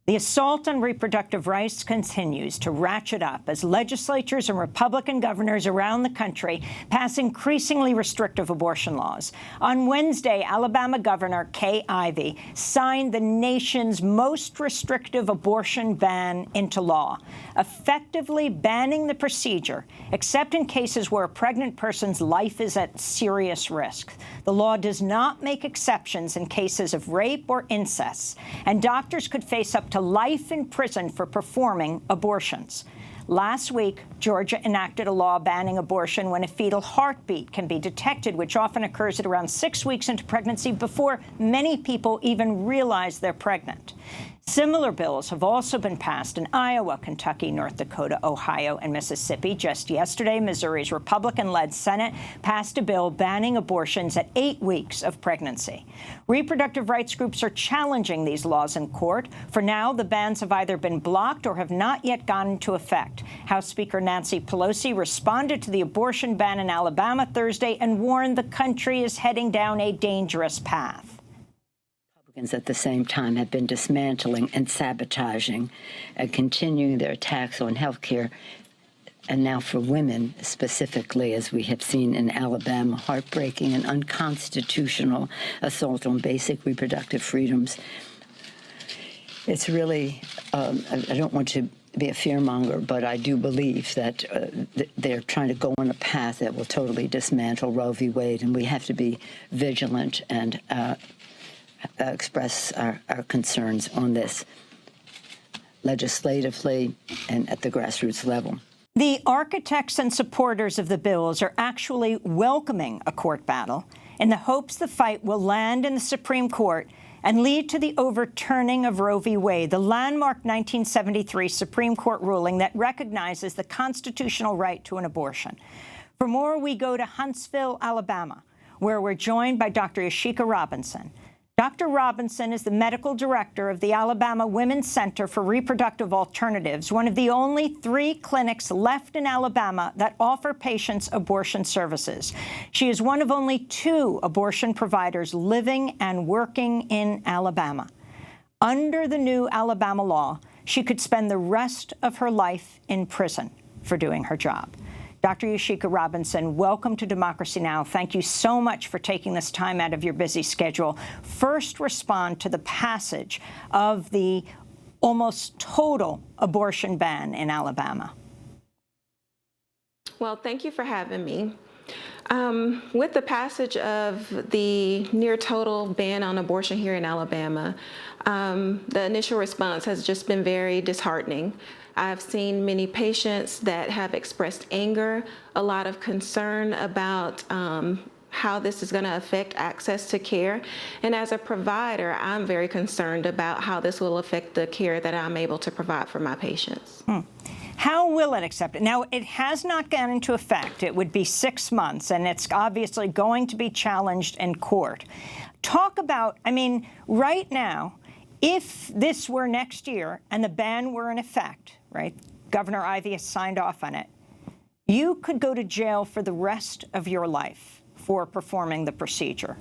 The assault on reproductive rights continues to ratchet up as legislatures and Republican governors around the country pass increasingly restrictive abortion laws. On Wednesday, Alabama Governor Kay Ivey signed the nation's most restrictive abortion ban into law, effectively banning the procedure, except in cases where a pregnant person's life is at serious risk. The law does not make exceptions in cases of rape or incest, and doctors could face up to life in prison for performing abortions. Last week, Georgia enacted a law banning abortion when a fetal heartbeat can be detected, which often occurs at around 6 weeks into pregnancy before many people even realize they're pregnant. Similar bills have also been passed in Iowa, Kentucky, North Dakota, Ohio, and Mississippi. Just yesterday, Missouri's Republican-led Senate passed a bill banning abortions at 8 weeks of pregnancy. Reproductive rights groups are challenging these laws in court. For now, the bans have either been blocked or have not yet gone into effect. House Speaker Nancy Pelosi responded to the abortion ban in Alabama Thursday and warned the country is heading down a dangerous path. At the same time have been dismantling and sabotaging and continuing their attacks on health care, and now for women specifically, as we have seen in Alabama, heartbreaking and unconstitutional assault on basic reproductive freedoms. It's really, I don't want to be a fearmonger, but I do believe that they're trying to go on a path that will totally dismantle Roe v. Wade, and we have to be vigilant and express our concerns on this legislatively and at the grassroots level. The architects and supporters of the bills are actually welcoming a court battle in the hopes the fight will land in the Supreme Court and lead to the overturning of Roe v. Wade, the landmark 1973 Supreme Court ruling that recognizes the constitutional right to an abortion. For more, we go to Huntsville, Alabama, where we're joined by Dr. Yashica Robinson. Dr. Robinson is the medical director of the Alabama Women's Center for Reproductive Alternatives, one of the only 3 clinics left in Alabama that offer patients abortion services. She is one of only 2 abortion providers living and working in Alabama. Under the new Alabama law, she could spend the rest of her life in prison for doing her job. Dr. Yashica Robinson, welcome to Democracy Now! Thank you so much for taking this time out of your busy schedule. First, respond to the passage of the almost total abortion ban in Alabama. Well, thank you for having me. With the passage of the near total ban on abortion here in Alabama, the initial response has just been very disheartening. I've seen many patients that have expressed anger, a lot of concern about how this is going to affect access to care. And as a provider, I'm very concerned about how this will affect the care that I'm able to provide for my patients. How will it accept it? Now, it has not gone into effect. It would be 6 months, and it's obviously going to be challenged in court. Talk about, I mean, right now, if this were next year and the ban were in effect, right, Governor Ivey has signed off on it, you could go to jail for the rest of your life for performing the procedure.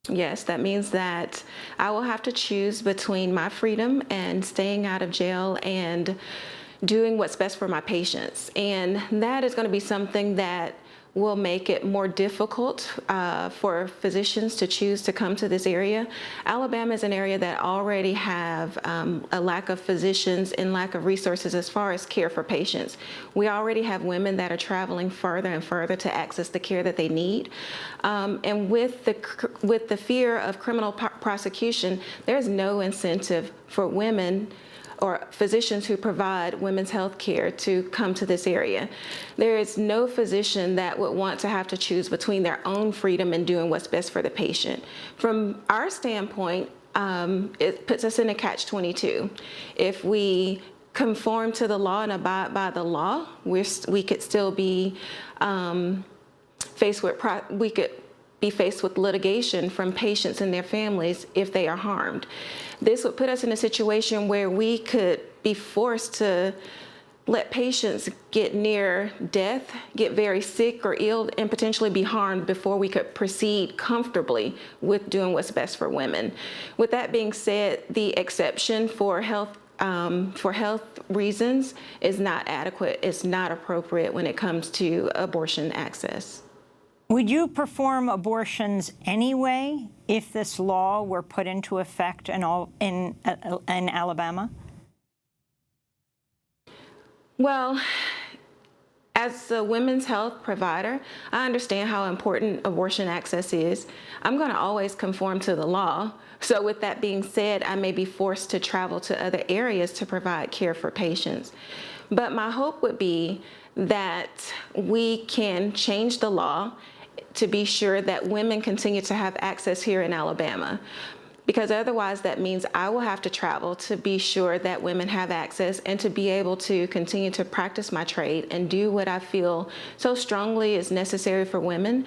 Yes, that means that I will have to choose between my freedom and staying out of jail and doing what's best for my patients. And that is going to be something that will make it more difficult for physicians to choose to come to this area. Alabama is an area that already have a lack of physicians and lack of resources as far as care for patients. We already have women that are traveling further and further to access the care that they need. And with the fear of criminal prosecution, there's no incentive for women or physicians who provide women's health care to come to this area. There is no physician that would want to have to choose between their own freedom and doing what's best for the patient. From our standpoint, it puts us in a catch-22. If we conform to the law and abide by the law, we could still be faced with litigation from patients and their families if they are harmed. This would put us in a situation where we could be forced to let patients get near death, get very sick or ill, and potentially be harmed before we could proceed comfortably with doing what's best for women. With that being said, the exception for health reasons is not adequate. It's not appropriate when it comes to abortion access. Would you perform abortions anyway if this law were put into effect in Alabama? Well, as a women's health provider, I understand how important abortion access is. I'm going to always conform to the law. So with that being said, I may be forced to travel to other areas to provide care for patients. But my hope would be that we can change the law to be sure that women continue to have access here in Alabama. Because otherwise that means I will have to travel to be sure that women have access and to be able to continue to practice my trade and do what I feel so strongly is necessary for women.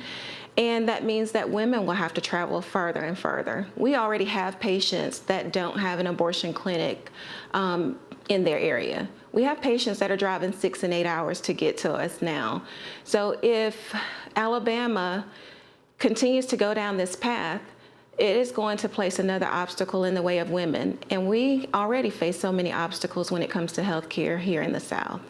And that means that women will have to travel further and further. We already have patients that don't have an abortion clinic in their area. We have patients that are driving 6 and 8 hours to get to us now. So if Alabama continues to go down this path, it is going to place another obstacle in the way of women. And we already face so many obstacles when it comes to health care here in the South.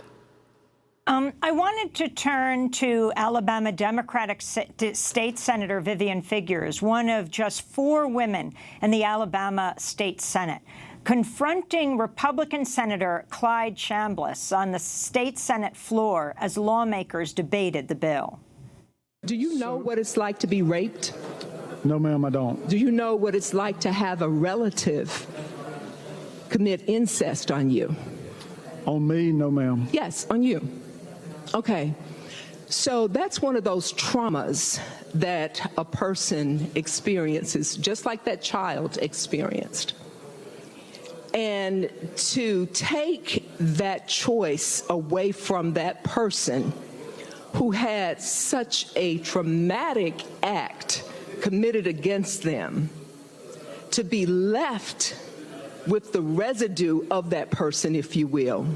I wanted to turn to Alabama Democratic State Senator Vivian Figures, one of just 4 women in the Alabama State Senate, confronting Republican Senator Clyde Chambliss on the state Senate floor as lawmakers debated the bill. Do you know what it's like to be raped? No, ma'am, I don't. Do you know what it's like to have a relative commit incest on you? On me, no, ma'am. Yes, on you. Okay. So that's one of those traumas that a person experiences, just like that child experienced. And to take that choice away from that person who had such a traumatic act committed against them, to be left with the residue of that person, if you will,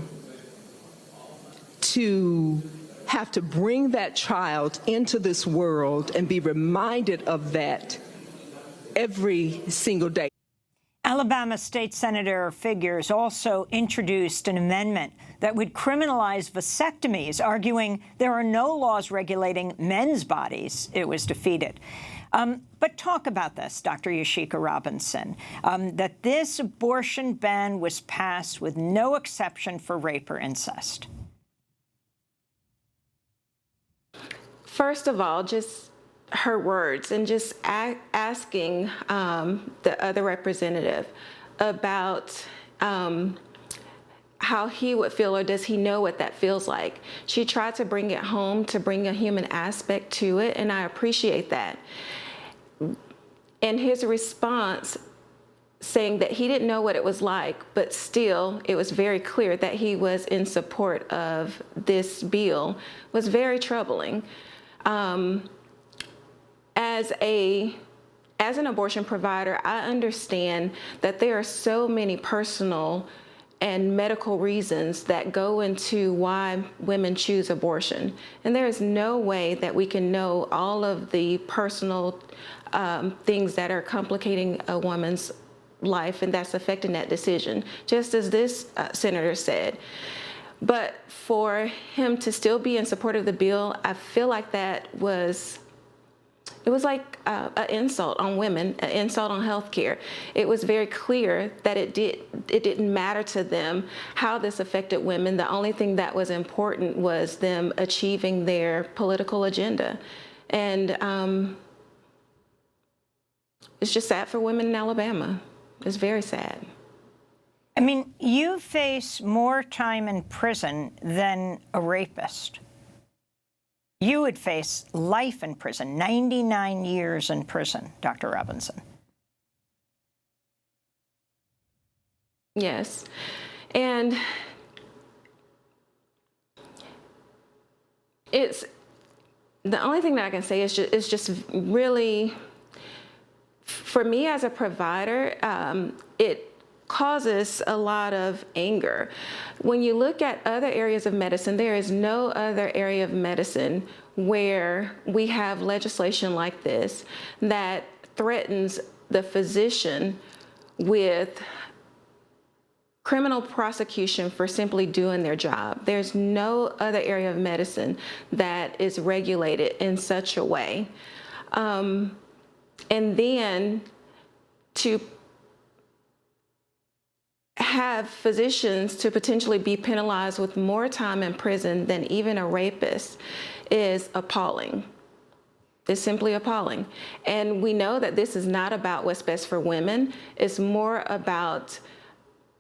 to have to bring that child into this world and be reminded of that every single day. Alabama State Senator Figures also introduced an amendment that would criminalize vasectomies, arguing there are no laws regulating men's bodies. It was defeated. But talk about this, Dr. Yashica Robinson, that this abortion ban was passed with no exception for rape or incest. First of all, just her words and just asking the other representative about how he would feel, or does he know what that feels like. She tried to bring it home, to bring a human aspect to it, and I appreciate that. And his response, saying that he didn't know what it was like, but still it was very clear that he was in support of this bill, was very troubling. As an abortion provider, I understand that there are so many personal and medical reasons that go into why women choose abortion. And there is no way that we can know all of the personal things that are complicating a woman's life and that's affecting that decision, just as this senator said. But for him to still be in support of the bill, I feel like it was like an insult on women, an insult on healthcare. It was very clear that it didn't matter to them how this affected women. The only thing that was important was them achieving their political agenda. And it's just sad for women in Alabama. It's very sad. I mean, you face more time in prison than a rapist. You would face life in prison, 99 years in prison, Dr. Robinson. Yes. And it's the only thing that I can say is just really, for me as a provider, causes a lot of anger. When you look at other areas of medicine, there is no other area of medicine where we have legislation like this that threatens the physician with criminal prosecution for simply doing their job. There's no other area of medicine that is regulated in such a way. And then to have physicians to potentially be penalized with more time in prison than even a rapist is appalling. It's simply appalling. And we know that this is not about what's best for women. It's more about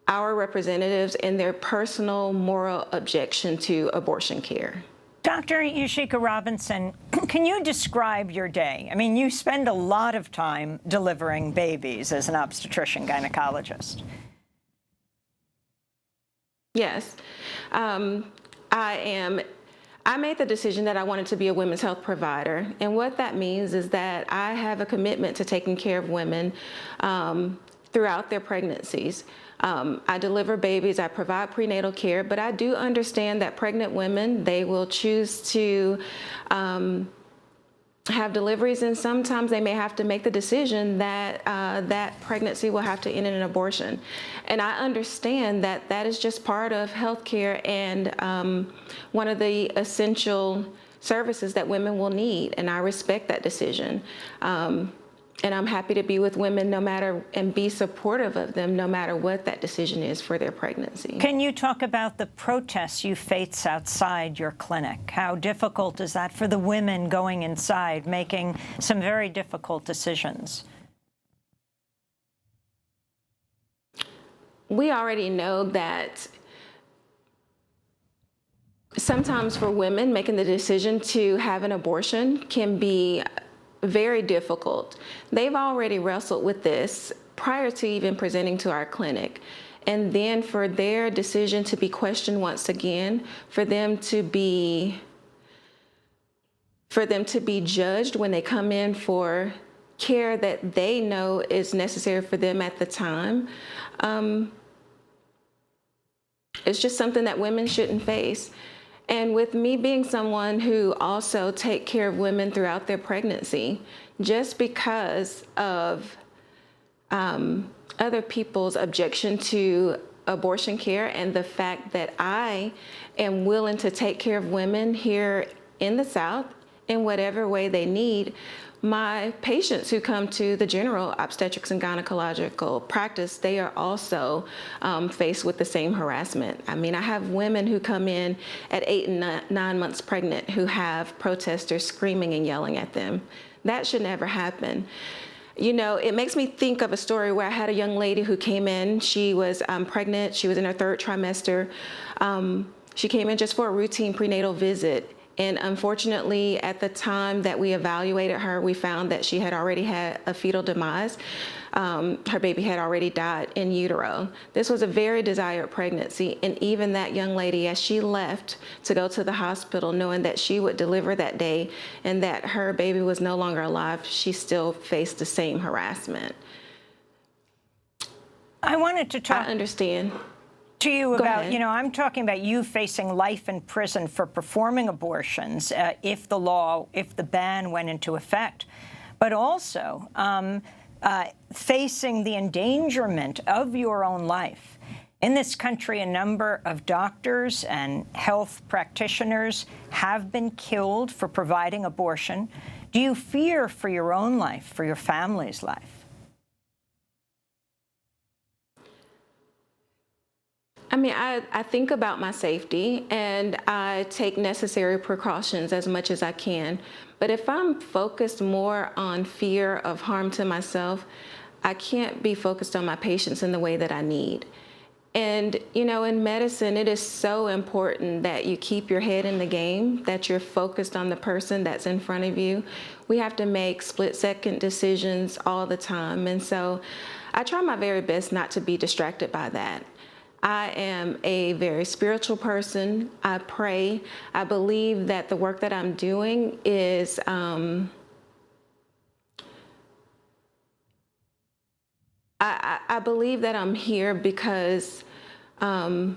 our representatives and their personal moral objection to abortion care. Dr. Yashica Robinson, can you describe your day? I mean, you spend a lot of time delivering babies as an obstetrician gynecologist. Yes. I made the decision that I wanted to be a women's health provider. And what that means is that I have a commitment to taking care of women throughout their pregnancies. I deliver babies, I provide prenatal care, but I do understand that pregnant women, they will choose to have deliveries, and sometimes they may have to make the decision that that pregnancy will have to end in an abortion. And I understand that that is just part of healthcare and one of the essential services that women will need, and I respect that decision. And I'm happy to be with women no matter, and be supportive of them no matter what that decision is for their pregnancy. Can you talk about the protests you face outside your clinic? How difficult is that for the women going inside, making some very difficult decisions? We already know that sometimes for women, making the decision to have an abortion can be very difficult. They've already wrestled with this prior to even presenting to our clinic. And then for their decision to be questioned once again, for them to be judged when they come in for care that they know is necessary for them at the time, it's just something that women shouldn't face. And with me being someone who also take care of women throughout their pregnancy, just because of other people's objection to abortion care and the fact that I am willing to take care of women here in the South in whatever way they need, my patients who come to the general obstetrics and gynecological practice, they are also faced with the same harassment. I mean, I have women who come in at 8 and 9 months pregnant who have protesters screaming and yelling at them. That should never happen. You know, it makes me think of a story where I had a young lady who came in. She was pregnant. She was in her 3rd trimester. She came in just for a routine prenatal visit. And unfortunately, at the time that we evaluated her, we found that she had already had a fetal demise. Her baby had already died in utero. This was a very desired pregnancy. And even that young lady, as she left to go to the hospital, knowing that she would deliver that day and that her baby was no longer alive, she still faced the same harassment. I wanted to talk I understand. To you Go about, ahead. you know, I'm talking about you facing life in prison for performing abortions if the ban went into effect, but also facing the endangerment of your own life. In this country, a number of doctors and health practitioners have been killed for providing abortion. Do you fear for your own life, for your family's life? I mean, I think about my safety and I take necessary precautions as much as I can. But if I'm focused more on fear of harm to myself, I can't be focused on my patients in the way that I need. And, you know, in medicine, it is so important that you keep your head in the game, that you're focused on the person that's in front of you. We have to make split-second decisions all the time. And so I try my very best not to be distracted by that. I am a very spiritual person. I pray. I believe that the work that I'm doing is I believe that I'm here because I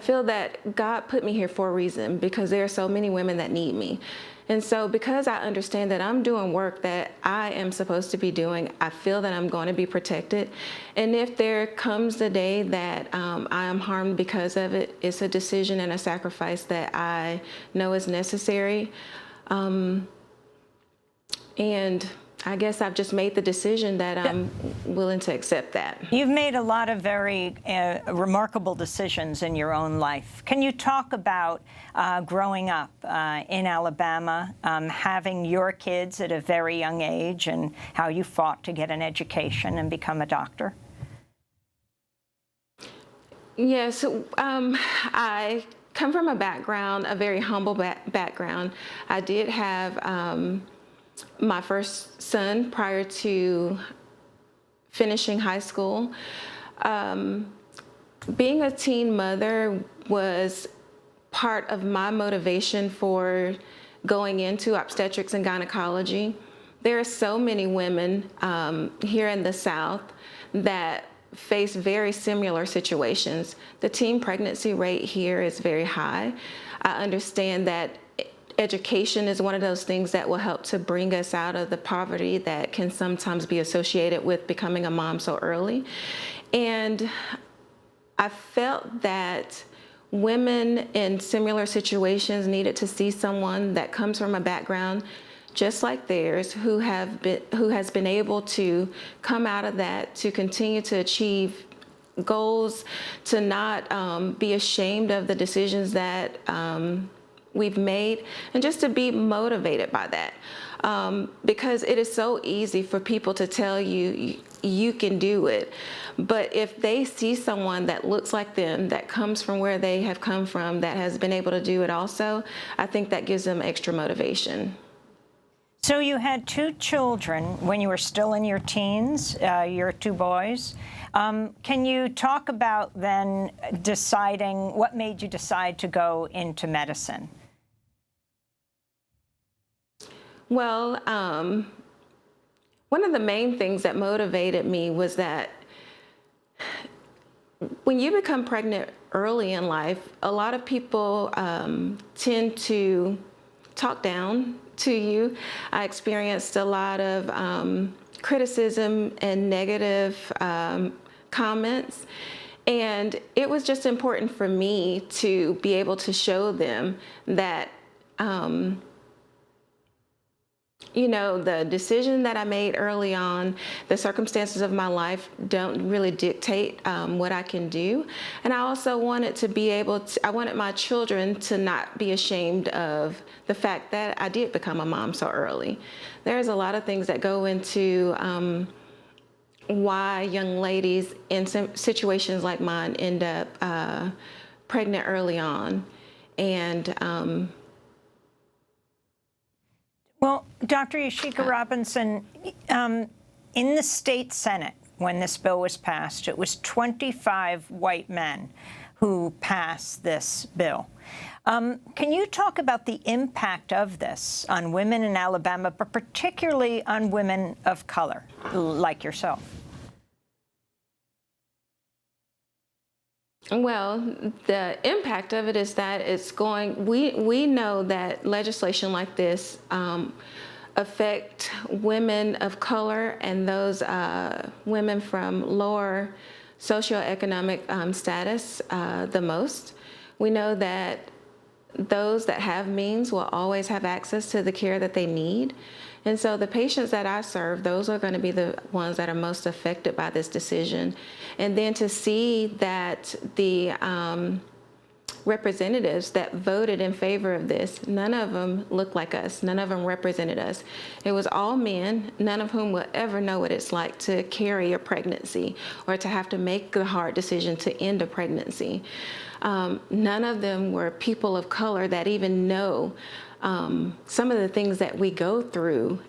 feel that God put me here for a reason, because there are so many women that need me. And so because I understand that I'm doing work that I am supposed to be doing, I feel that I'm going to be protected. And if there comes the day that I am harmed because of it, it's a decision and a sacrifice that I know is necessary. And I guess I've just made the decision that I'm willing to accept that. You've made a lot of very remarkable decisions in your own life. Can you talk about growing up in Alabama, having your kids at a very young age, and how you fought to get an education and become a doctor? Yes, I come from a background, a very humble background. I did have my first son prior to finishing high school. Being a teen mother was part of my motivation for going into obstetrics and gynecology. There are so many women here in the South that face very similar situations. The teen pregnancy rate here is very high. I understand that education is one of those things that will help to bring us out of the poverty that can sometimes be associated with becoming a mom so early. And I felt that women in similar situations needed to see someone that comes from a background just like theirs, who has been able to come out of that, to continue to achieve goals, to not be ashamed of the decisions that we've made, and just to be motivated by that. Because it is so easy for people to tell you, you can do it. But if they see someone that looks like them, that comes from where they have come from, that has been able to do it also, I think that gives them extra motivation. So you had 2 children when you were still in your teens, your 2 boys. Can you talk about then deciding, what made you decide to go into medicine? Well, one of the main things that motivated me was that when you become pregnant early in life, a lot of people tend to talk down to you. I experienced a lot of criticism and negative comments. And it was just important for me to be able to show them that you know, the decision that I made early on, the circumstances of my life don't really dictate what I can do. And I also wanted to be able to, I wanted my children to not be ashamed of the fact that I did become a mom so early. There's a lot of things that go into why young ladies in situations like mine end up pregnant early on. And well, Dr. Yashica Robinson, in the state Senate, when this bill was passed, it was 25 white men who passed this bill. Can you talk about the impact of this on women in Alabama, but particularly on women of color, like yourself? Well, the impact of it is that it's going, we know that legislation like this affect women of color and those women from lower socioeconomic status the most. We know that those that have means will always have access to the care that they need. And so the patients that I serve, those are going to be the ones that are most affected by this decision. And then to see that the representatives that voted in favor of this, none of them look like us. None of them represented us. It was all men, none of whom will ever know what it's like to carry a pregnancy or to have to make the hard decision to end a pregnancy. None of them were people of color that even know some of the things that we go through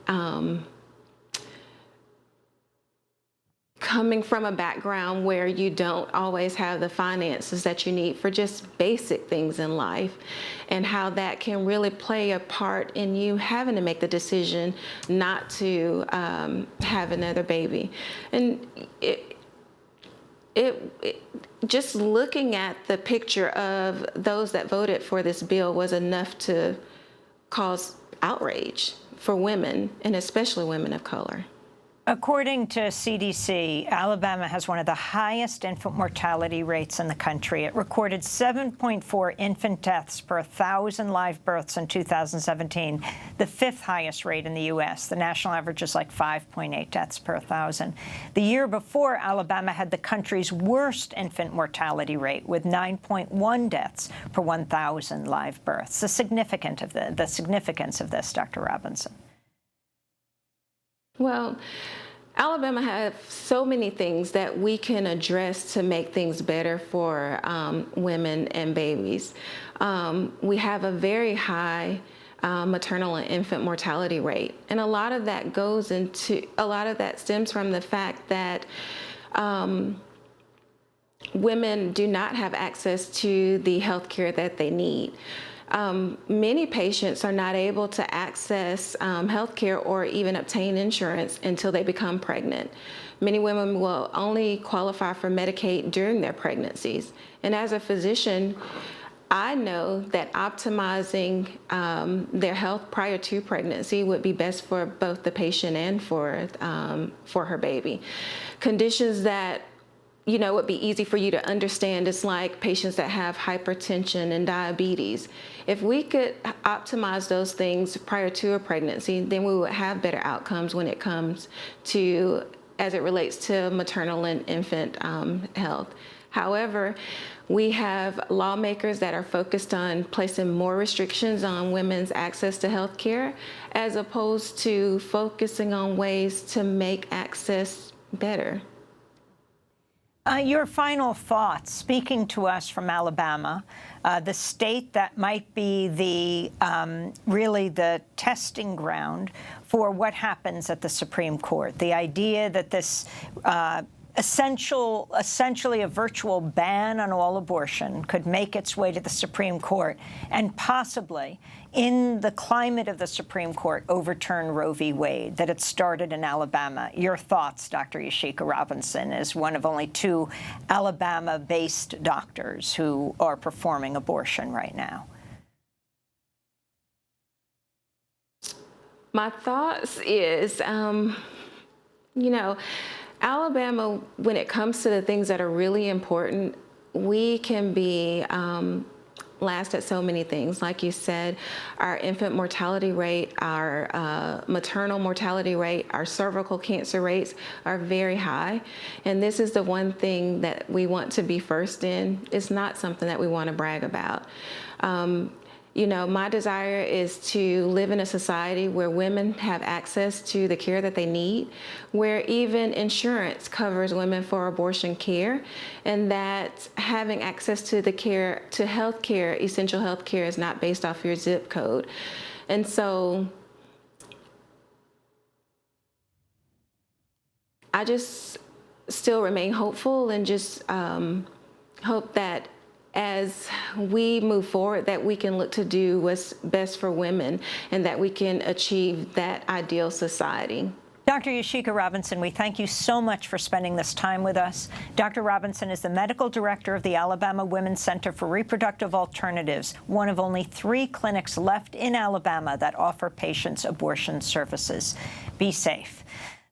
coming from a background where you don't always have the finances that you need for just basic things in life, and how that can really play a part in you having to make the decision not to have another baby. And just looking at the picture of those that voted for this bill was enough to cause outrage for women, and especially women of color. According to CDC, Alabama has one of the highest infant mortality rates in the country. It recorded 7.4 infant deaths per 1,000 live births in 2017, the 5th highest rate in the U.S. The national average is like 5.8 deaths per 1,000. The year before, Alabama had the country's worst infant mortality rate, with 9.1 deaths per 1,000 live births. The significance of this, Dr. Robinson. Well, Alabama has so many things that we can address to make things better for women and babies. We have a very high maternal and infant mortality rate, and a lot of that stems from the fact that women do not have access to the health care that they need. Many patients are not able to access health care or even obtain insurance until they become pregnant. Many women will only qualify for Medicaid during their pregnancies. And as a physician, I know that optimizing their health prior to pregnancy would be best for both the patient and for her baby. Conditions that would be easy for you to understand is like patients that have hypertension and diabetes. If we could optimize those things prior to a pregnancy, then we would have better outcomes when it comes to, as it relates to maternal and infant health. However, we have lawmakers that are focused on placing more restrictions on women's access to health care, as opposed to focusing on ways to make access better. Your final thoughts, speaking to us from Alabama, the state that might be really the testing ground for what happens at the Supreme Court. The idea that this essentially a virtual ban on all abortion could make its way to the Supreme Court and possibly, in the climate of the Supreme Court, overturn Roe v. Wade, that it started in Alabama. Your thoughts, Dr. Yashica Robinson, as one of only 2 Alabama-based doctors who are performing abortion right now. My thoughts is, Alabama, when it comes to the things that are really important, we can be last at so many things. Like you said, our infant mortality rate, our maternal mortality rate, our cervical cancer rates are very high. And this is the one thing that we want to be first in. It's not something that we want to brag about. My desire is to live in a society where women have access to the care that they need, where even insurance covers women for abortion care, and that having access to health care, essential health care, is not based off your zip code. And so I just still remain hopeful and just hope that as we move forward, that we can look to do what's best for women and that we can achieve that ideal society. Dr. Yashica Robinson, we thank you so much for spending this time with us. Dr. Robinson is the medical director of the Alabama Women's Center for Reproductive Alternatives, one of only 3 clinics left in Alabama that offer patients abortion services. Be safe.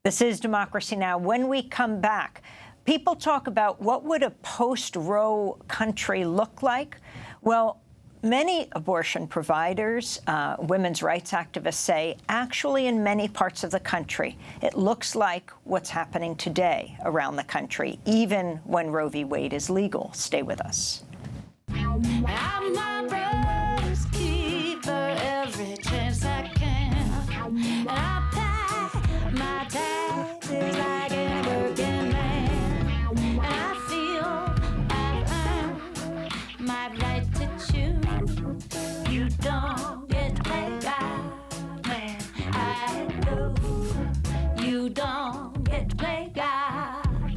This is Democracy Now! When we come back, people talk about what would a post-Roe country look like. Well, many abortion providers, women's rights activists say, actually in many parts of the country, it looks like what's happening today around the country, even when Roe v. Wade is legal. Stay with us. I'm my brother's keeper every chance I can. And I pay my taxes like a working man. And I feel I've earned my right to choose. You don't get to play God, man. I know you don't get to play God.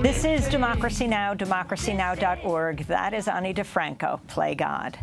This is Democracy Now!, democracynow.org. That is Ani DiFranco. Play God.